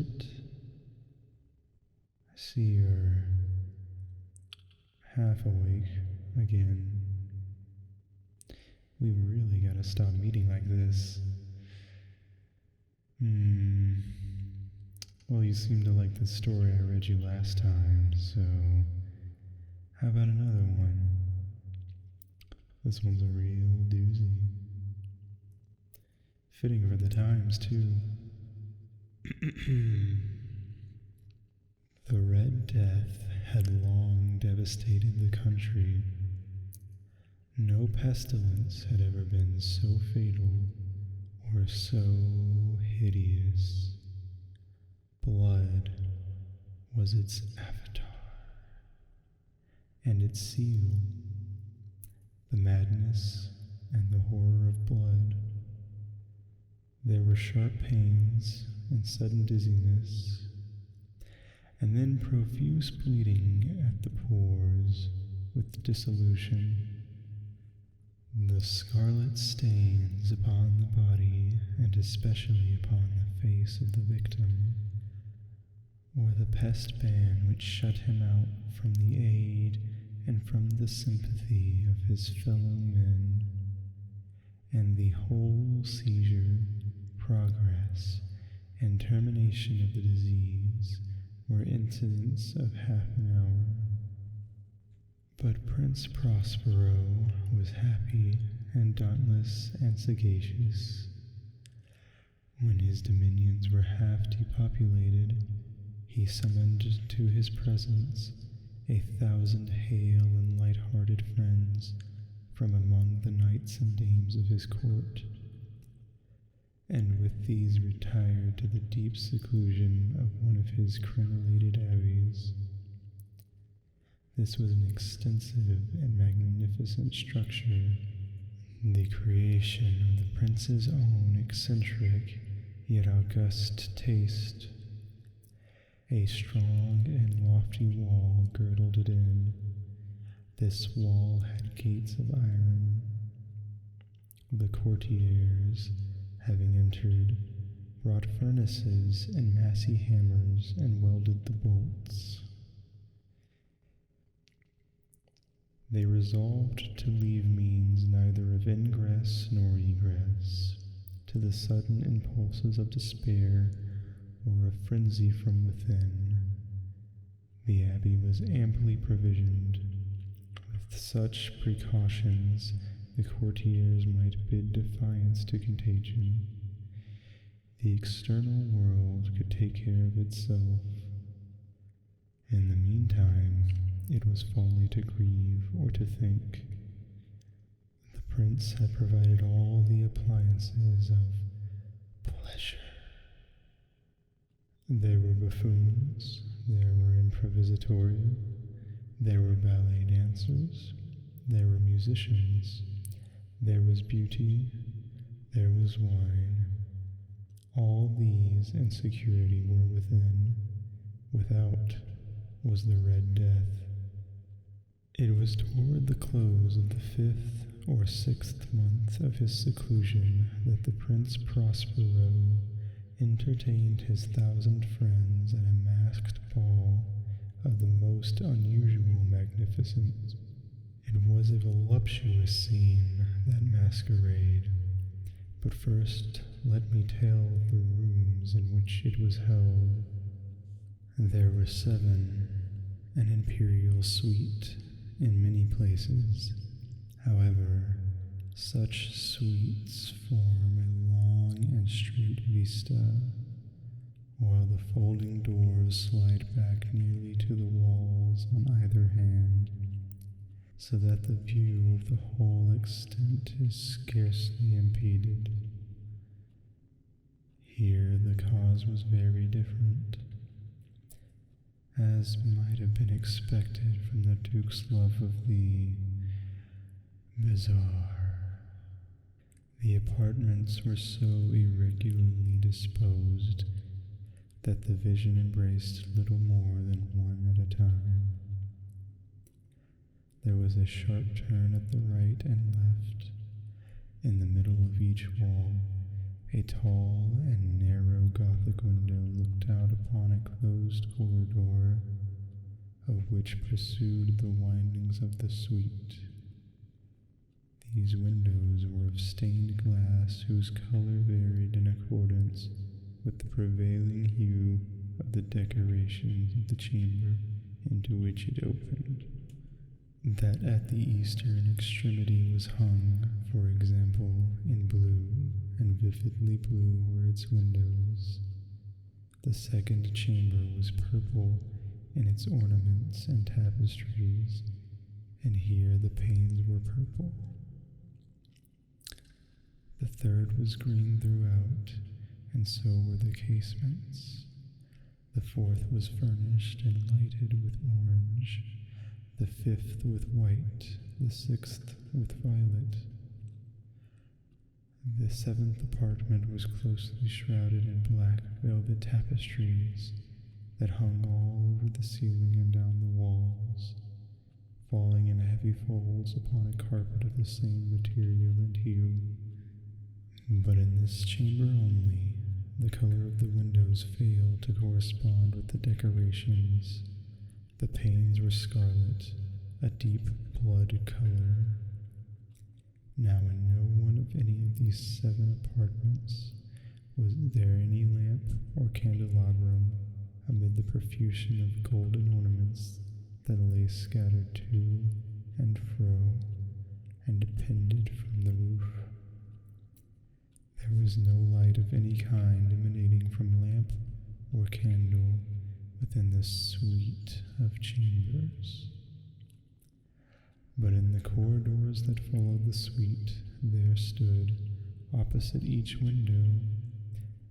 sort. I see you're half awake again. We've really got to stop meeting like this. Well, you seem to like the story I read you last time, so how about another one? This one's a real doozy. Fitting for the times, too. The Red Death had long devastated the country. No pestilence had ever been so fatal or so hideous. Blood was its avatar, and its seal, the madness and the horror of blood. There were sharp pains and sudden dizziness, and then profuse bleeding at the pores with dissolution. The scarlet stains upon the body, and especially upon the face of the victim, or the pest ban which shut him out from the aid and from the sympathy of his fellow men, and the whole seizure, progress, and termination of the disease were incidents of half an hour. But Prince Prospero was happy and dauntless and sagacious. When his dominions were half depopulated, he summoned to his presence 1,000 hale and light-hearted friends from among the knights and dames of his court, and with these retired to the deep seclusion of one of his crenellated abbeys. This was an extensive and magnificent structure, the creation of the prince's own eccentric yet august taste. A strong and lofty wall girdled it in. This wall had gates of iron. The courtiers, having entered, brought furnaces and massy hammers and welded the bolts. They resolved to leave means neither of ingress nor egress to the sudden impulses of despair or of frenzy from within. The abbey was amply provisioned. With such precautions, the courtiers might bid defiance to contagion. The external world could take care of itself. In the meantime, it was folly to grieve or to think. The prince had provided all the appliances of pleasure. There were buffoons, there were improvisatori, there were ballet dancers, there were musicians, there was beauty, there was wine. All these and security were within. Without was the Red Death. It was toward the close of the 5th or 6th month of his seclusion that the Prince Prospero entertained his 1,000 friends at a masked ball of the most unusual magnificence. It was a voluptuous scene, that masquerade. But first, let me tell of the rooms in which it was held. There were 7, an imperial suite in many places. However, such suites form a long and straight vista, while the folding doors slide back nearly to the walls on either hand, so that the view of the whole extent is scarcely impeded. Here the cause was very different, as might have been expected from the Duke's love of the bizarre. The apartments were so irregularly disposed that the vision embraced little more than one at a time. There was a sharp turn at the right and left. In the middle of each wall, a tall and narrow Gothic dark window looked out upon a closed corridor, of which pursued the windings of the suite. These windows were of stained glass whose color varied in accordance with the prevailing hue of the decorations of the chamber into which it opened. That at the eastern extremity was hung, for example, in blue, and vividly blue were its windows. The second chamber was purple in its ornaments and tapestries, and here the panes were purple. The third was green throughout, and so were the casements. The fourth was furnished and lighted with orange, the fifth with white, the sixth with violet. The seventh apartment was closely shrouded in black velvet tapestries that hung all over the ceiling and down the walls, falling in heavy folds upon a carpet of the same material and hue. But in this chamber only, the color of the windows failed to correspond with the decorations. The panes were scarlet, a deep blood color. Now in no one of any of these 7 apartments was there any lamp or candelabrum amid the profusion of golden ornaments that lay scattered to and fro and depended from the roof. There was no light of any kind emanating from lamp or candle within the suite of chambers. But in the corridors that followed the suite, there stood, opposite each window,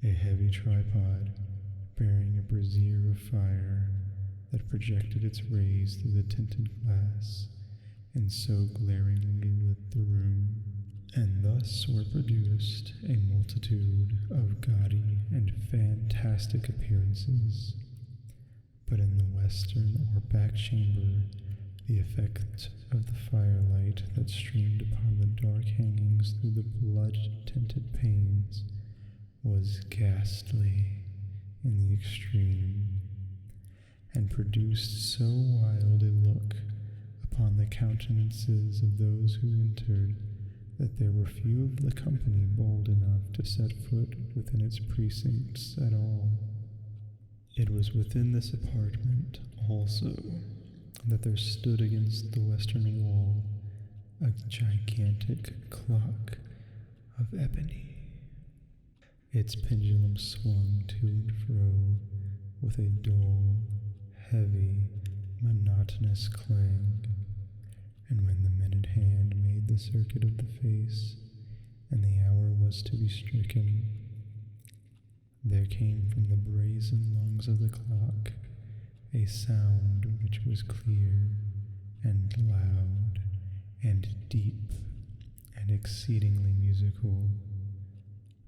a heavy tripod bearing a brazier of fire that projected its rays through the tinted glass and so glaringly lit the room. And thus were produced a multitude of gaudy and fantastic appearances. But in the western or back chamber, the effect of the firelight that streamed upon the dark hangings through the blood-tinted panes was ghastly in the extreme, and produced so wild a look upon the countenances of those who entered that there were few of the company bold enough to set foot within its precincts at all. It was within this apartment, also, that there stood against the western wall a gigantic clock of ebony. Its pendulum swung to and fro with a dull, heavy, monotonous clang, and when the minute hand made the circuit of the face, and the hour was to be stricken, there came from the brazen lungs of the clock a sound which was clear and loud and deep and exceedingly musical,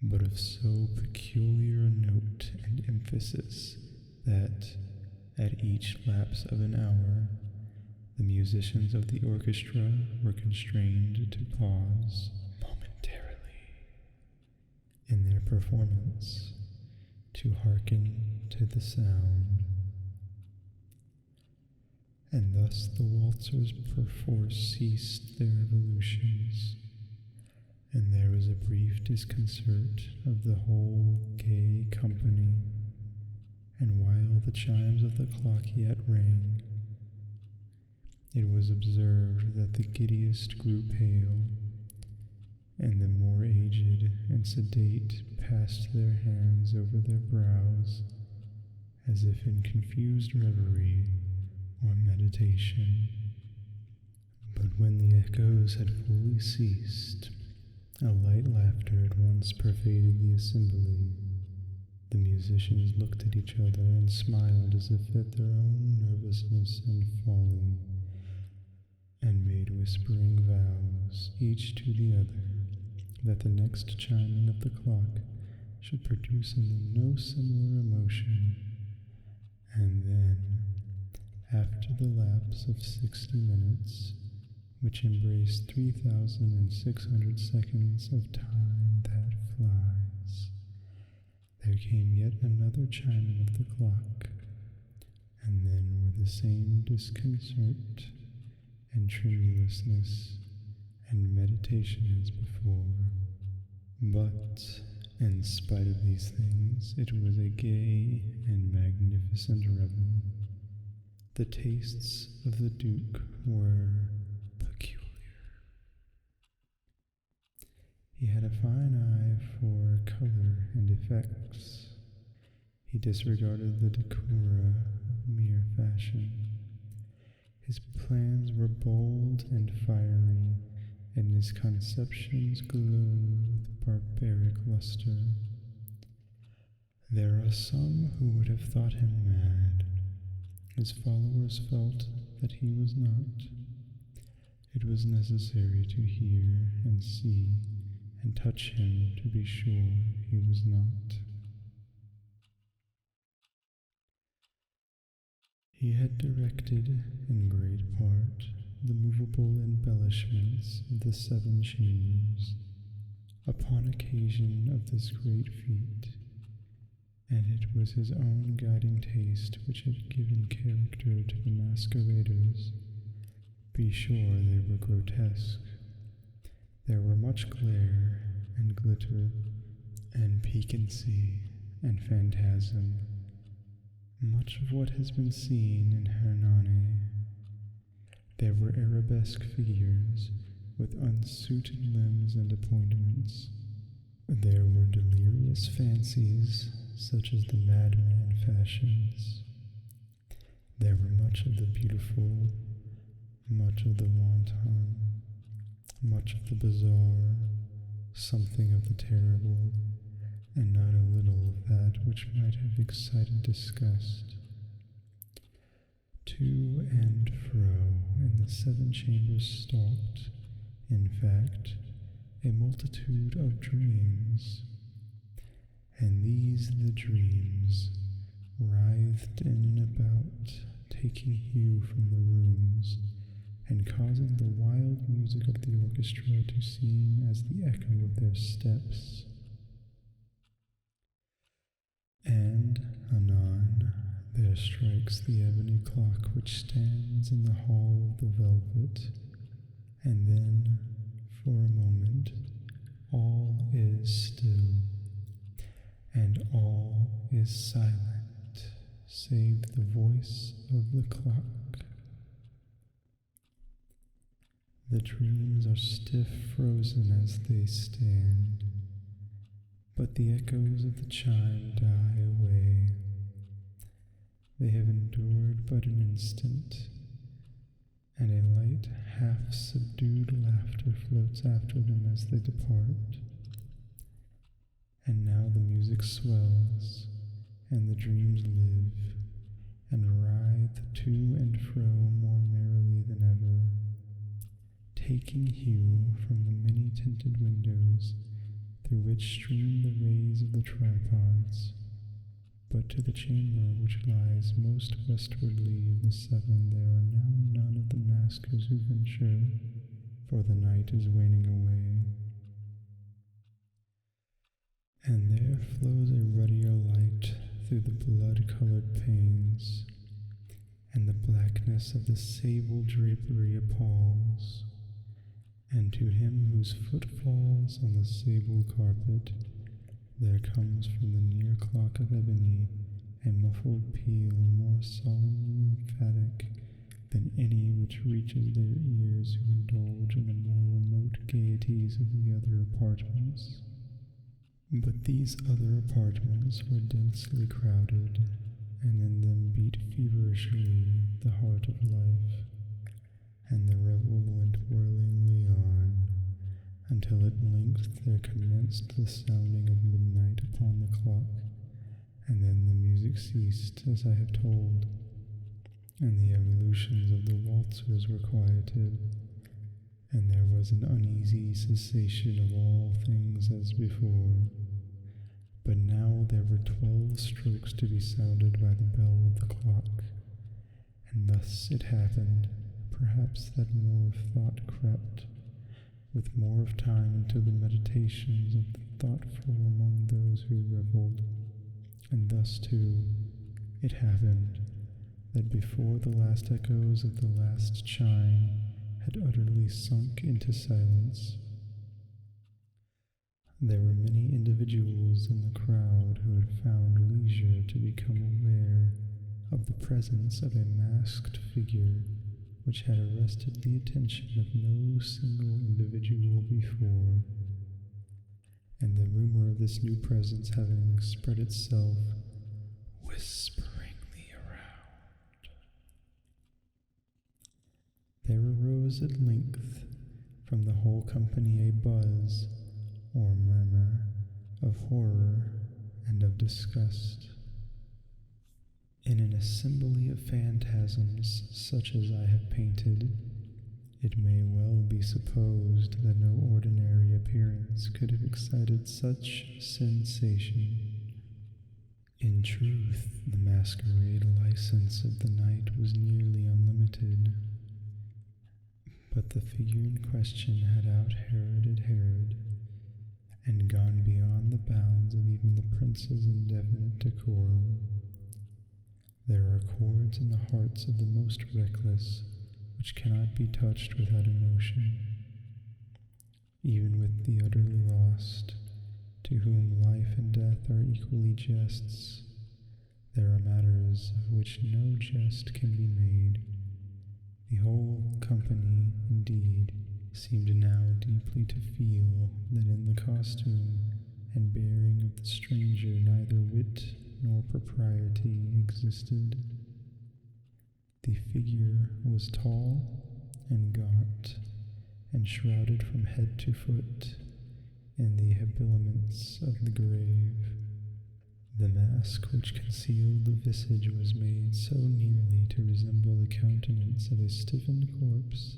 but of so peculiar a note and emphasis that, at each lapse of an hour, the musicians of the orchestra were constrained to pause momentarily in their performance to hearken to the sound. And thus the waltzers perforce ceased their evolutions, and there was a brief disconcert of the whole gay company, and while the chimes of the clock yet rang, it was observed that the giddiest grew pale, and the more aged and sedate passed their hands over their brows, as if in confused reverie or meditation. But when the echoes had fully ceased, a light laughter at once pervaded the assembly. The musicians looked at each other and smiled as if at their own nervousness and folly, and made whispering vows, each to the other, that the next chiming of the clock should produce in them no similar emotion. And then, after the lapse of 60 minutes, which embraced 3,600 seconds of time that flies, there came yet another chiming of the clock, and then were the same disconcert and tremulousness and meditation as before. But, in spite of these things, it was a gay and magnificent revel. The tastes of the Duke were peculiar. He had a fine eye for color and effects. He disregarded the decora of mere fashion. His plans were bold and fiery, and his conceptions glowed with barbaric luster. There are some who would have thought him mad. His followers felt that he was not. It was necessary to hear and see and touch him to be sure he was not. He had directed, in great part, the movable embellishments of the 7 chambers upon occasion of this great feat, and it was his own guiding taste which had given character to the masqueraders. Be sure they were grotesque. There were much glare and glitter and piquancy and phantasm, much of what has been seen in Hernani. There were arabesque figures with unsuited limbs and appointments. There were delirious fancies, such as the madman fashions. There were much of the beautiful, much of the wanton, much of the bizarre, something of the terrible, and not a little of that which might have excited disgust. To and fro in the 7 chambers stalked, in fact, a multitude of dreams, and these the dreams writhed in and about, taking hue from the rooms, and causing the wild music of the orchestra to seem as the echo of their steps. And, anon, there strikes the ebony clock which stands in the hall of the velvet, and then, for a moment, all is still, and all is silent, save the voice of the clock. The dreams are stiff frozen as they stand, but the echoes of the chime die away. They have endured but an instant, and a light, half-subdued laughter floats after them as they depart. And now the music swells, and the dreams live, and writhe to and fro more merrily than ever, taking hue from the many-tinted windows through which stream the rays of the tripods. But to the chamber which lies most westwardly of the 7 there are now none of the maskers who venture, for the night is waning away. And there flows a ruddier light through the blood-colored panes, and the blackness of the sable drapery appalls. And to him whose foot falls on the sable carpet, there comes from the near clock of ebony a muffled peal more solemnly emphatic than any which reaches their ears who indulge in the more remote gaieties of the other apartments. But these other apartments were densely crowded, and in them beat feverishly the heart of life, and the revel went whirlingly on, until at length there commenced the sounding of midnight upon the clock, and then the music ceased, as I have told, and the evolutions of the waltzers were quieted, and there was an uneasy cessation of all things as before. But now there were 12 strokes to be sounded by the bell of the clock, and thus it happened, perhaps, that more of thought crept, with more of time into the meditations of the thoughtful among those who revelled, thus too, it happened that before the last echoes of the last chime had utterly sunk into silence, there were many individuals in the crowd who had found leisure to become aware of the presence of a masked figure which had arrested the attention of no single individual before, and the rumor of this new presence having spread itself whisperingly around, there arose at length from the whole company a buzz or murmur of horror and of disgust. In an assembly of phantasms such as I have painted, it may well be supposed that no ordinary appearance could have excited such sensation. In truth, the masquerade license of the night was nearly unlimited, but the figure in question had out-Heroded Herod, and gone beyond the bounds of even the prince's indefinite decorum. There are chords in the hearts of the most reckless which cannot be touched without emotion. Even with the utterly lost, to whom life and death are equally jests, there are matters of which no jest can be made. The whole company, indeed, seemed now deeply to feel that in the costume and bearing of the stranger neither wit nor propriety existed. The figure was tall and gaunt, and shrouded from head to foot in the habiliments of the grave. The mask which concealed the visage was made so nearly to resemble the countenance of a stiffened corpse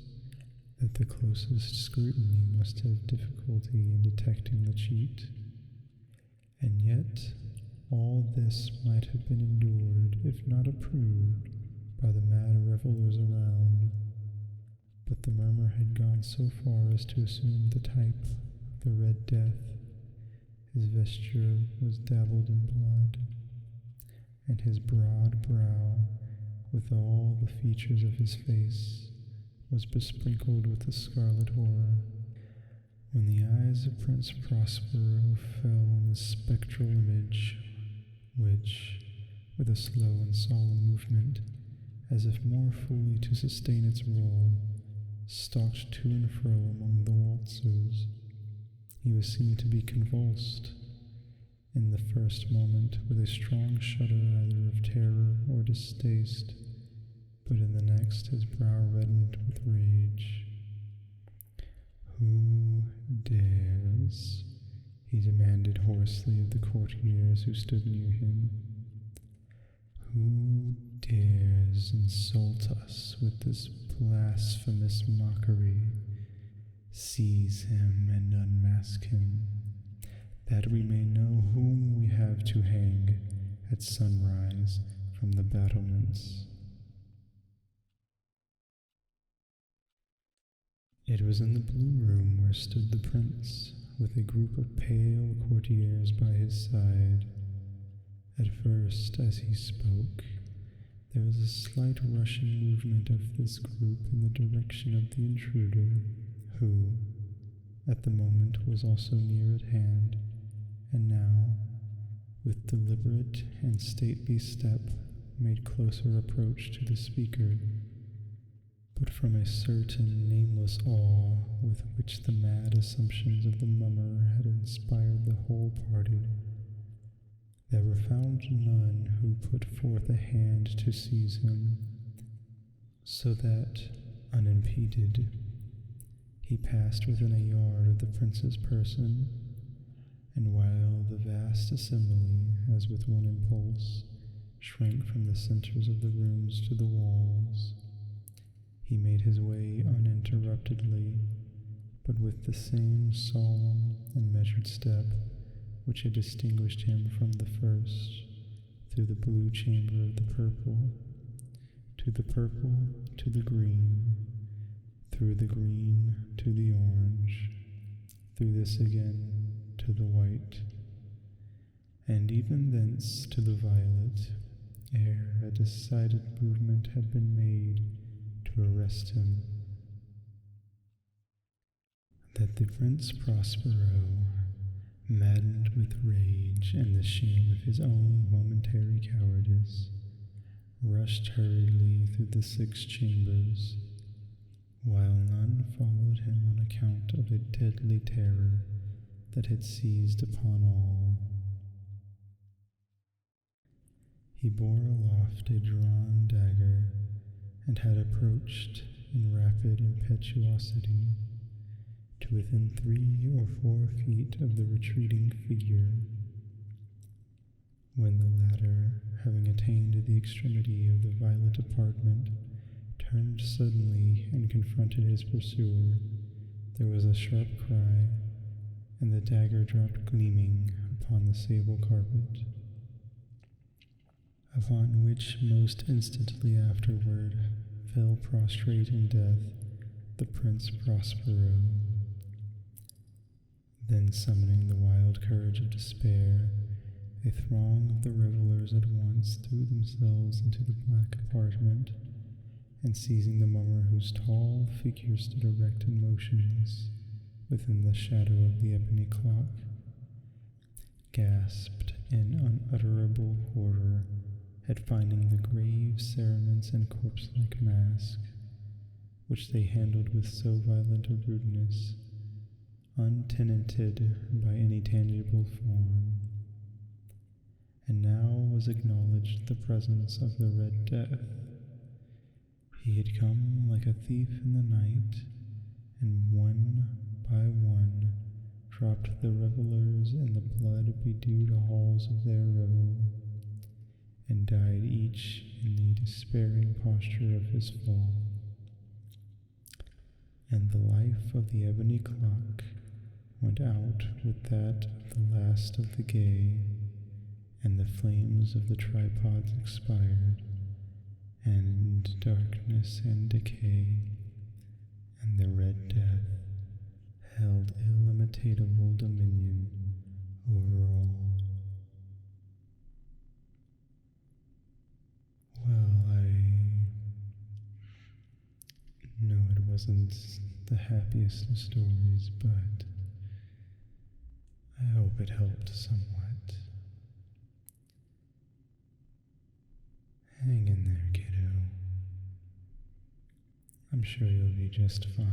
that the closest scrutiny must have difficulty in detecting the cheat. And yet all this might have been endured, if not approved, by the mad revelers around, but the murmur had gone so far as to assume the type of the Red Death. His vesture was dabbled in blood, and his broad brow, with all the features of his face, was besprinkled with the scarlet horror. When the eyes of Prince Prospero fell on this spectral image, which, with a slow and solemn movement, as if more fully to sustain its role, stalked to and fro among the waltzers, he was seen to be convulsed, in the first moment with a strong shudder either of terror or distaste, but in the next his brow reddened with rage. "Who dares?" he demanded hoarsely of the courtiers who stood near him. "Who dares insult us with this blasphemous mockery? Seize him and unmask him, that we may know whom we have to hang at sunrise from the battlements." It was in the blue room where stood the prince, with a group of pale courtiers by his side. At first, as he spoke, there was a slight rushing movement of this group in the direction of the intruder, who, at the moment, was also near at hand, and now, with deliberate and stately step, made closer approach to the speaker, but from a certain nameless awe with which the mad assumptions of the mummer had inspired the whole party, there were found none who put forth a hand to seize him, so that, unimpeded, he passed within a yard of the prince's person, and while the vast assembly, as with one impulse, shrank from the centers of the rooms to the walls, he made his way uninterruptedly, but with the same solemn and measured step which had distinguished him from the first, through the blue chamber of the purple, to the purple, to the green, through the green to the orange, through this again to the white, and even thence to the violet, ere a decided movement had been made to arrest him, that the Prince Prospero, maddened with rage and the shame of his own momentary cowardice, rushed hurriedly through the 6 chambers, while none followed him on account of a deadly terror that had seized upon all. He bore aloft a drawn dagger, and had approached in rapid impetuosity to within 3 or 4 feet of the retreating figure, when the latter, having attained the extremity of the violet apartment, turned suddenly and confronted his pursuer. There was a sharp cry, and the dagger dropped gleaming upon the sable carpet, upon which most instantly afterward fell prostrate in death the Prince Prospero. Then, summoning the wild courage of despair, a throng of the revelers at once threw themselves into the black apartment, and seizing the mummer whose tall figure stood erect and motionless within the shadow of the ebony clock, gasped in unutterable horror at finding the grave cerements and corpse-like mask, which they handled with so violent a rudeness, untenanted by any tangible form. And now was acknowledged the presence of the Red Death. He had come like a thief in the night, and one by one dropped the revelers in the blood-bedewed halls of their revel, and died each in the despairing posture of his fall. And the life of the ebony clock went out with that of the last of the gay, and the flames of the tripods expired, and darkness and decay, and the Red Death held illimitatable dominion over all. Well, I know it wasn't the happiest of stories, but I hope it helped somewhat. Hang in there, kiddo. I'm sure you'll be just fine.